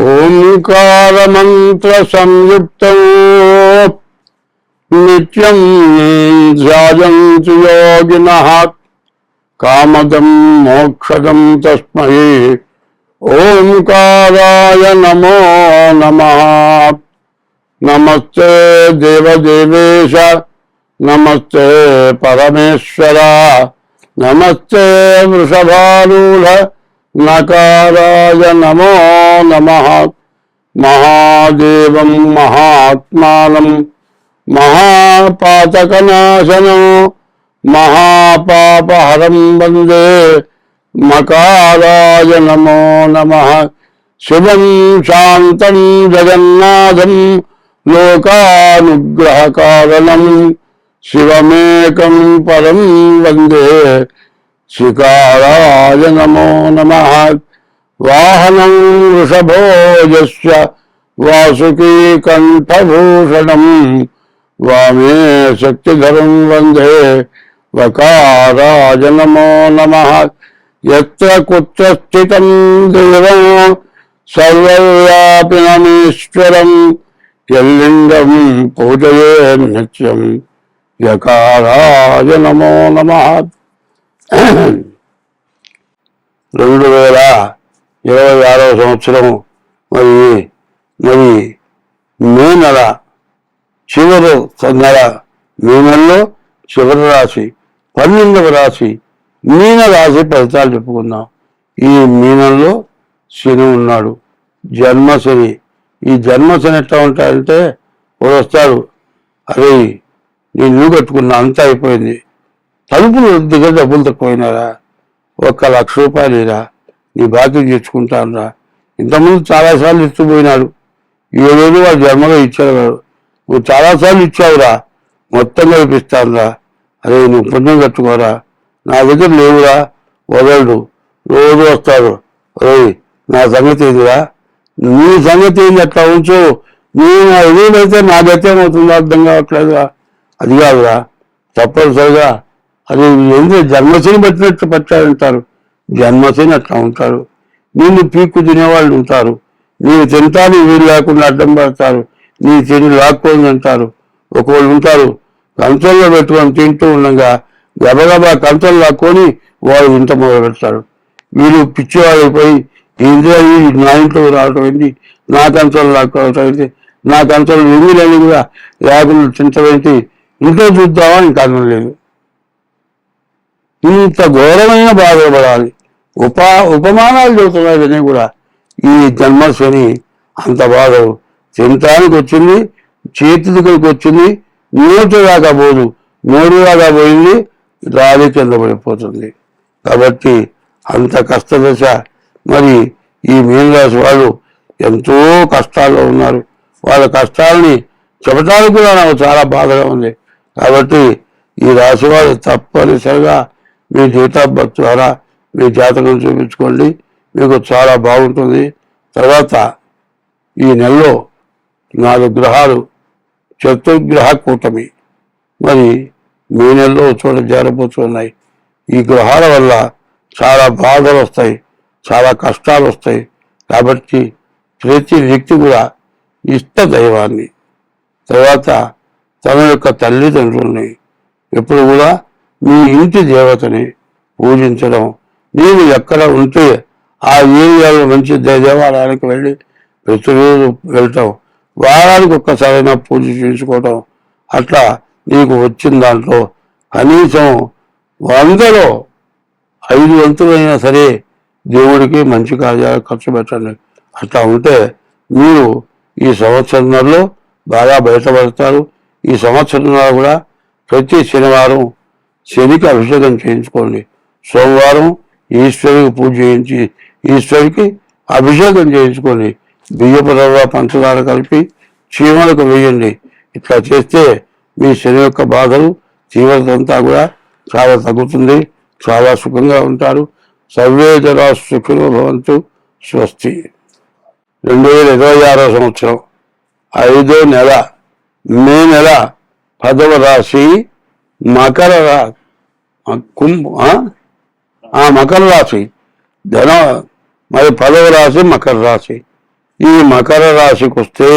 ఓంకారమంత్ర సంయుక్తం నిత్యం ధ్యాయంతి యోగినః కామదం మోక్షదం తస్మై ఓంకారాయ నమో నమః. నమస్తే దేవదేవేశ, నమస్తే పరమేశ్వర, నమస్తే వృషభారూఢ నకారాయ నమో నమః. మహాదేవం మహాత్మానం మహాపాతకనాశనం మహాపాపహరం వందే మకారాయ నమో నమః. శివం శాంతం జగన్నాథం లోకానుగ్రహకారణం శివమేకం పరం వందే శికారాయ నమో నమః. వాహనం వృషభోజస్య వాసుకీ కంఠభూషణం వామే శక్తిధరం వందే వకారాయ నమో నమః. యత్ర కుత్ర స్థితం దేవం సర్వవ్యాపినమీశ్వరం యల్లింగం పూజయే నిత్యం యకారాయ నమో నమః. 2026 సంవత్సరం మరి మే నెల చివరి నెల, మే నెలలో చివరి రాశి 12వ రాశి మీన రాశి ఫలితాలు చెప్పుకుందాం. ఈ మీనంలో శని ఉన్నాడు, జన్మశని. ఈ జన్మశని ఎట్లా ఉంటాయంటే వాడు వస్తాడు, అరే నేను ఇల్లు కట్టుకున్నా, అంతా అయిపోయింది, తలుపులు దగ్గర డబ్బులు తక్కువైనారా, 1,00,000 రూపాయలు ఇరా, నీ బాకీ తెచ్చుకుంటానురా. ఇంతకుముందు చాలాసార్లు ఇచ్చిపోయినాడు, 7 రోజులు వాడు జన్మగా ఇచ్చాడు, నువ్వు చాలాసార్లు ఇచ్చావురా, మొత్తం కల్పిస్తానురా, అరే నువ్వు పుణ్యం కట్టుకోరా, నా దగ్గర లేవురా, వదలడు, రోజు వస్తాడు, అరే నా సంగతి ఏదిరా, నీ సంగతి ఏంది, అట్లా ఉంచు, నువ్వు నా ఎదురైతే నా గతేమవుతుందో అర్థం కావట్లేదురా, అది కాదురా, తప్పనిసరిగా అది ఎందుకు జన్మశని పట్టినట్టు పట్టాడంటారు. జన్మశని అట్లా ఉంటారు. నిన్ను పీక్కు తినేవాళ్ళు ఉంటారు, నీవు తింటాను వీలు లేకుండా అడ్డం పడతారు, నీ తిని లాక్కొని అంటారు. ఒకళ్ళు ఉంటారు కంచంలో పెట్టుకొని తింటూ ఉండగా గబగబా కంచం లాక్కొని వాళ్ళు ఇంత మొదలు పెడతారు. వీళ్ళు పిచ్చివాళ్ళు అయిపోయి ఇంట్లో నా ఇంట్లో రావటం ఏంటి, నా కంచంలో లాక్కోవటం ఏంటి, నా కంచంలో ఎన్ని కూడా లేకుండా తింటమేంటి, ఇంట్లో చూద్దామా ఇంకా అన్నం లేదు. ఇంత ఘోరమైన బాధపడాలి. ఉపమానాలు చెబుతున్నాయి ఇవన్నీ కూడా. ఈ జన్మశని అంత బాధ, తినటానికి వచ్చింది, చేతి దగ్గరికి వచ్చింది, నోటు దాకా పోదు, నోరు దాకా పోయింది, రాలి కింద పడిపోతుంది. కాబట్టి అంత కష్టదశ. మరి ఈ మీనరాశి వాళ్ళు ఎంతో కష్టాల్లో ఉన్నారు. వాళ్ళ కష్టాలని చెప్పడానికి కూడా నాకు చాలా బాధగా ఉంది. కాబట్టి ఈ రాశి వాళ్ళు తప్పనిసరిగా మీ డేట్ ఆఫ్ బర్త్ ద్వారా మీ జాతకం చూపించుకోండి, మీకు చాలా బాగుంటుంది. తర్వాత ఈ నెలలో 4 గ్రహాలు చతుర్గ్రహ కూటమి మరి మీ నెలలో చోట జారిపోతున్నాయి. ఈ గ్రహాల వల్ల చాలా బాధలు వస్తాయి, చాలా కష్టాలు వస్తాయి. కాబట్టి ప్రతి వ్యక్తి కూడా ఇష్ట దైవాన్ని, తర్వాత తన యొక్క తల్లిదండ్రుల్ని ఎప్పుడు కూడా మీ ఇంటి దేవతని పూజించడం. నేను ఎక్కడ ఉంటే ఆ ఏరియాలో మంచి దేవాలయానికి వెళ్ళి ప్రతిరోజు వెళ్ళటం, వారానికి ఒక్కసారైనా పూజ చేయించుకోవటం. అట్లా నీకు వచ్చిన దాంట్లో కనీసం 100లో 5 వంతులైనా సరే దేవుడికి మంచి కార్యాలు ఖర్చు పెట్టండి. అట్లా ఉంటే మీరు ఈ సంవత్సరంలో బాగా బయటపడతారు. ఈ సంవత్సరంలో కూడా ప్రతి శనివారం శనికి అభిషేకం చేయించుకోండి. సోమవారం ఈశ్వరికి పూజ చేయించి ఈశ్వరికి అభిషేకం చేయించుకోండి. బియ్యపు రవ్వ పంచదార కలిపి చీమలకు వేయండి. ఇట్లా చేస్తే మీ శని యొక్క బాధలు తీవ్రత అంతా కూడా చాలా తగ్గుతుంది, చాలా సుఖంగా ఉంటారు. సర్వే జనా సుఖినో భవంతు. స్వస్తి. 2026 సంవత్సరం 5వ నెల మే నెల 10వ రాశి మకర మకర రాశి. మరి 10వ రాశి మకర రాశి. ఈ మకర రాశికి వస్తే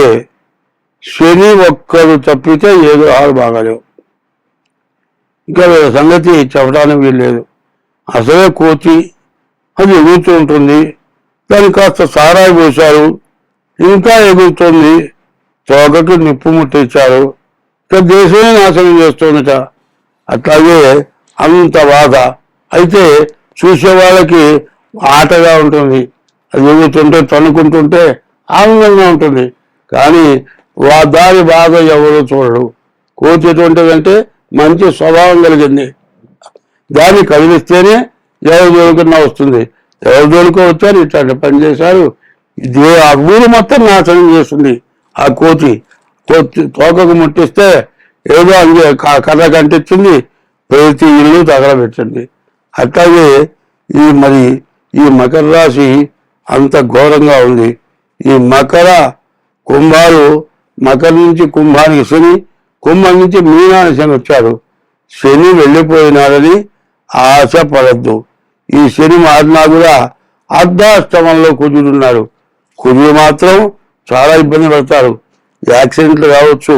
శని ఒక్కరు తప్పితే ఏ గ్రహాలు బాగాలేవు. ఇంకా వీళ్ళ సంగతి చెప్పడానికి వీల్లేదు. అసలే కోతి అది ఎగురుతూ ఉంటుంది, దానికి కాస్త సారాయి పోశారు, ఇంకా ఎగురుతుంది, తోకకి నిప్పు ముట్టించారు, ఇక దేశమే నాశనం చేస్తుందట. అట్లాగే అంత బాధ. అయితే చూసే వాళ్ళకి ఆటగా ఉంటుంది, అది ఎగురుతుంటే తన్నుకుంటుంటే ఆనందంగా ఉంటుంది. కానీ దాని బాధ ఎవరు చూడరు. కోతి ఎటువంటిదంటే మంచి స్వభావం కలిగింది, దాన్ని కదిలిస్తేనే ఎవరి జోలికన్నా వస్తుంది. ఎవరి జోలికో వచ్చారు, ఇట్లాంటి పని చేశారు, ఆ ఊరు మొత్తం నాశనం చేస్తుంది. ఆ కోతి తోకకు ముట్టిస్తే ఏదో అంగే కర్ర కంటించింది, ప్రతి ఇల్లు తగలబెట్టింది. అట్లాగే ఈ మకర రాశి అంత ఘోరంగా ఉంది. ఈ కుంభాలు మకర నుంచి కుంభానికి శని, కుంభం నుంచి మీనానికి శని వచ్చాడు. శని వెళ్ళిపోయినాడని ఆశ పడద్దు. ఈ శని మారినా కూడా అర్ధాష్టమంలో కుజుడున్నాడు. కుజుడు మాత్రం చాలా ఇబ్బంది పడతారు. యాక్సిడెంట్లు కావచ్చు,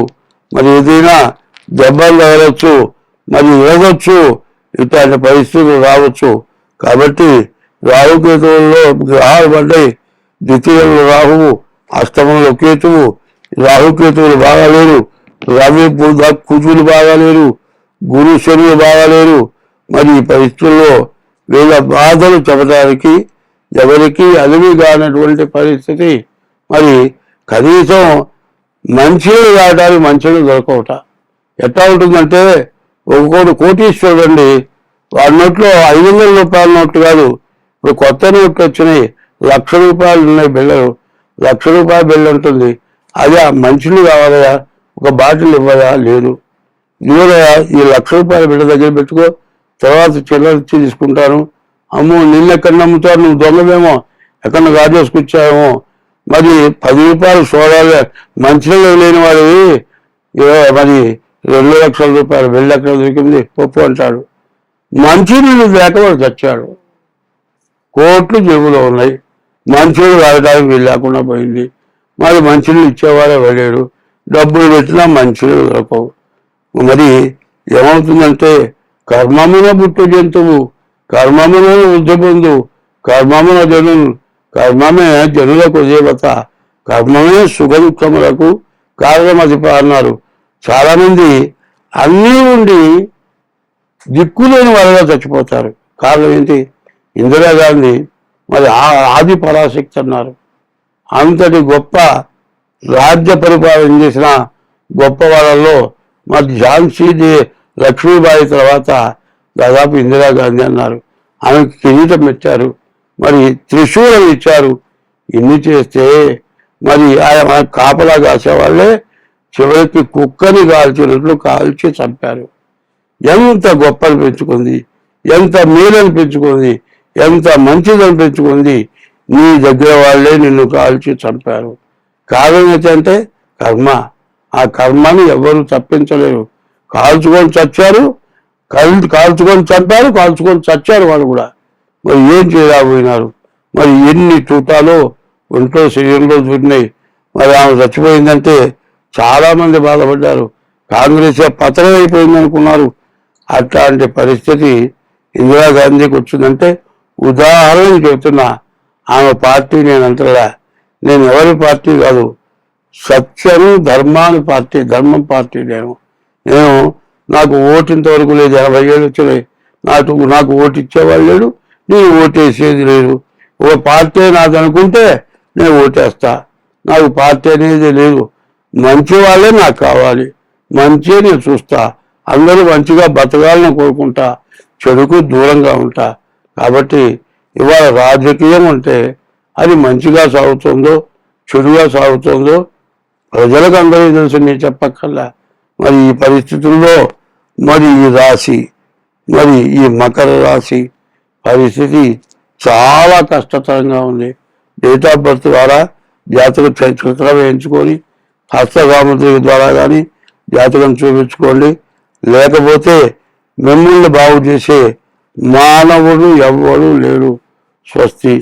మరి ఏదైనా దెబ్బలు తగలవచ్చు, మరి ఇరగొచ్చు, ఇట్లాంటి పరిస్థితులు రావచ్చు. కాబట్టి రాహుకేతువుల్లో గ్రహాలు పడ్డాయి. ద్వితీయంలో రాహువు, అష్టమంలో కేతువు. రాహుకేతువులు బాగాలేరు, రవి కుజులు బాగాలేరు, గురు శనులు బాగాలేరు. మరి ఈ పరిస్థితుల్లో వీళ్ళ బాధలు చెప్పడానికి ఎవరికి అలివి కానటువంటి పరిస్థితి. మరి కనీసం మంచినీళ్ళు తాగడానికి మంచినీళ్ళు దొరకవట. ఎట్లా ఉంటుందంటే ఒక్కొక్కటి కోటీశ్వరుడు అండి, వాడి నోట్లో 500 రూపాయల నోట్లు కాదు, ఇప్పుడు కొత్త నోట్లు వచ్చినాయి, ₹1,00,000 ఉన్నాయి బిళ్ళలు. ₹1,00,000 బిళ్ళ ఉంటుంది. అదే మంచినీళ్ళు కావాలయా, ఒక బాటిల్ ఇవ్వదా, లేదు. ఇవ్వదా, ఈ ₹1,00,000 బిళ్ళ దగ్గర పెట్టుకో, తర్వాత చిల్లర ఇచ్చి తీసుకుంటాను. అమ్మో నిన్ను ఎక్కడ నమ్ముతారు, నువ్వు దొంగవేమో, ఎక్కడ గాజేసుకొచ్చావేమో. మరి ₹10 సోడాలు మంచినీళ్ళు లేని వాడివి మరి ₹2,00,000 బిళ్ళ ఎక్కడ దొరికింది పప్పు అంటాడు. మంచినీళ్ళు లేక వాడు చచ్చాడు. కోట్లు జేబులో ఉన్నాయి, మంచినీళ్ళు తాగడానికి వీలు లేకుండా పోయింది. మరి మంచినీళ్ళు ఇచ్చేవాడే వెళ్ళాడు, డబ్బులు పెట్టినా మంచినీళ్ళు దొరకవు. మరి ఏమవుతుందంటే కర్మమున పుట్టు జంతువు, కర్మమున వృద్ధి పొందు, కర్మమున జనులు, కర్మమే జనులకు దేవత, కర్మమే సుఖ దుఃఖములకు కారణమధిప అన్నారు. చాలా మంది అన్నీ ఉండి దిక్కులేని వాళ్ళగా చచ్చిపోతారు. కారణం ఏంటి? ఇందిరాగాంధీ మరి ఆది పరాశక్తి అన్నారు. అంతటి గొప్ప రాజ్య పరిపాలన చేసిన గొప్ప వాళ్ళలో మరి ఝాన్సీ లక్ష్మీబాయి తర్వాత దాదాపు ఇందిరాగాంధీ అన్నారు. ఆమెకు కిరీటం పెట్టారు, మరి త్రిశూలం ఇచ్చారు. ఇన్ని చేస్తే మరి ఆయన కాపలా కాసేవాళ్ళే చివరికి కుక్కని కాల్చినట్లు కాల్చి చంపారు. ఎంత గొప్పని పెంచుకుంది, ఎంత మేలని పెంచుకుంది, ఎంత మంచిదని పెంచుకుంది. నీ దగ్గర వాళ్ళే నిన్ను కాల్చి చంపారు. కారణం ఏంటంటే కర్మ. ఆ కర్మని ఎవరు తప్పించలేరు. కాల్చుకొని చచ్చారు, కాల్చుకొని చంపారు, కాల్చుకొని చచ్చారు వాళ్ళు కూడా. మరి ఏం చేయలేకపోయినారు. మరి ఎన్ని చూటాలో ఒంట్లో శరీరంలో దూరినాయి. మరి ఆమె చచ్చిపోయిందంటే చాలామంది బాధపడ్డారు. కాంగ్రెస్ పతనం అయిపోయింది అనుకున్నారు. అట్లాంటి పరిస్థితి ఇందిరాగాంధీకి వచ్చిందంటే ఉదాహరణకు చెబుతున్నా. ఆమె పార్టీ నేను అంటలా, నేను ఎవరి పార్టీ కాదు, సత్యము ధర్మాన్ని పార్టీ, ధర్మం పార్టీ. నేను నాకు ఓటింతవరకు లేదు, 80 ఏళ్ళు వచ్చినాయి, నాకు ఓటు ఇచ్చేవాళ్ళు లేడు, నేను ఓటేసేది లేదు. ఒక పార్టీ నాది అనుకుంటే నేను ఓటేస్తా. నాకు పార్టీ అనేది లేదు. మంచి వాళ్ళే నాకు కావాలి, మంచిగా నేను చూస్తా, అందరూ మంచిగా బతకాలని కోరుకుంటా, చెడుకు దూరంగా ఉంటా. కాబట్టి ఇవాళ రాజకీయం అంటే అది మంచిగా సాగుతుందో చెడుగా సాగుతుందో ప్రజలకు అందరూ తెలుసు, నేను చెప్పక్కర్లా. మరి ఈ పరిస్థితుల్లో మరి ఈ రాశి, మరి ఈ మకర రాశి పరిస్థితి చాలా కష్టతరంగా ఉంది. డేట్ ఆఫ్ బర్త్ ద్వారా జాతక చిత్రం వేయించుకొని హస్తసాముద్రిక ద్వారా కానీ జాతకం చూపించుకోండి. లేకపోతే మిమ్మల్ని బాగు చేసే మానవుడు ఎవ్వడూ లేడు. స్వస్తి.